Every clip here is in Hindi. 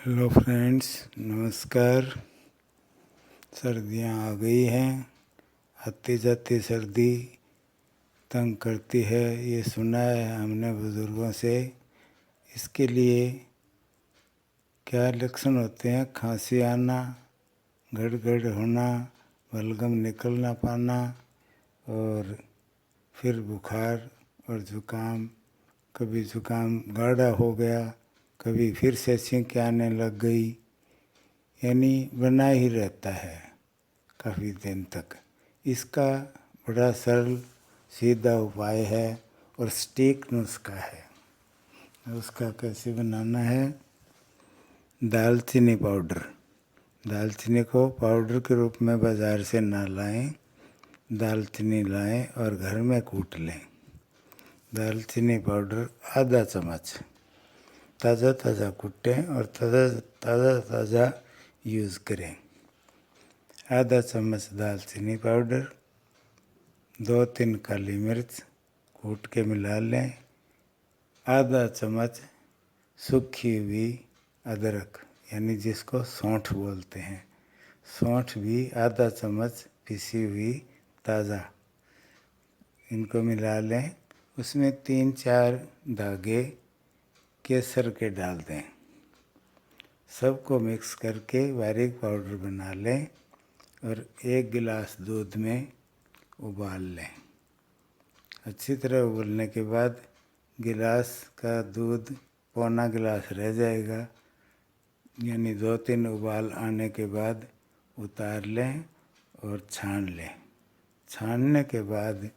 हेलो फ्रेंड्स, नमस्कार। सर्दियाँ आ गई हैं। आती जाती सर्दी तंग करती है, ये सुना है हमने बुज़ुर्गों से। इसके लिए क्या लक्षण होते हैं? खांसी आना, गड़गड़ होना, बलगम निकल ना पाना, और फिर बुखार और ज़ुकाम। कभी ज़ुकाम गाढ़ा हो गया, कभी फिर से छींकें आने लग गई, यानी बना ही रहता है काफ़ी दिन तक। इसका बड़ा सरल सीधा उपाय है और सटीक नुस्खा है। उसका कैसे बनाना है? दालचीनी पाउडर। दालचीनी को पाउडर के रूप में बाज़ार से ना लाएं, दालचीनी लाएं और घर में कूट लें। दालचीनी पाउडर आधा चम्मच ताज़ा ताज़ा कूटें और ताज़ा ताज़ा यूज़ करें। आधा चम्मच दालचीनी पाउडर, 2-3 काली मिर्च कूट के मिला लें। आधा चम्मच सूखी हुई अदरक, यानी जिसको सौंठ बोलते हैं, सौंठ भी आधा चम्मच पिसी हुई ताज़ा, इनको मिला लें। उसमें 3-4 धागे केसर के डाल दें। सबको मिक्स करके बारीक पाउडर बना लें और 1 गिलास दूध में उबाल लें। अच्छी तरह उबलने के बाद गिलास का दूध पौना गिलास रह जाएगा, यानी 2-3 उबाल आने के बाद उतार लें और छान लें। छानने के बाद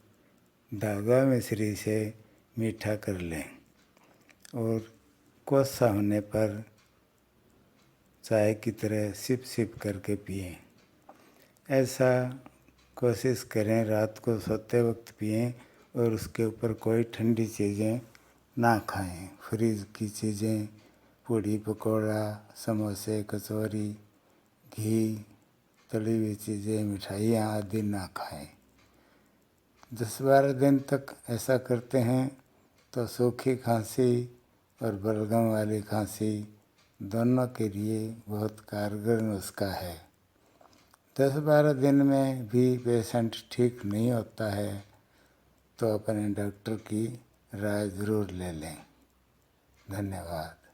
धागा मिश्री से मीठा कर लें और कोसा होने पर चाय की तरह सिप सिप करके पिएं। ऐसा कोशिश करें रात को सोते वक्त पिएं और उसके ऊपर कोई ठंडी चीज़ें ना खाएं। फ्रिज की चीज़ें, पूड़ी पकौड़ा, समोसे, कचौरी, घी, तली हुई चीज़ें, मिठाइयाँ आदि ना खाएं। 10-12 दिन तक ऐसा करते हैं तो सूखी खांसी और बलगम वाली खांसी दोनों के लिए बहुत कारगर नुस्खा है। 10-12 दिन में भी पेशेंट ठीक नहीं होता है तो अपने डॉक्टर की राय ज़रूर ले लें। धन्यवाद।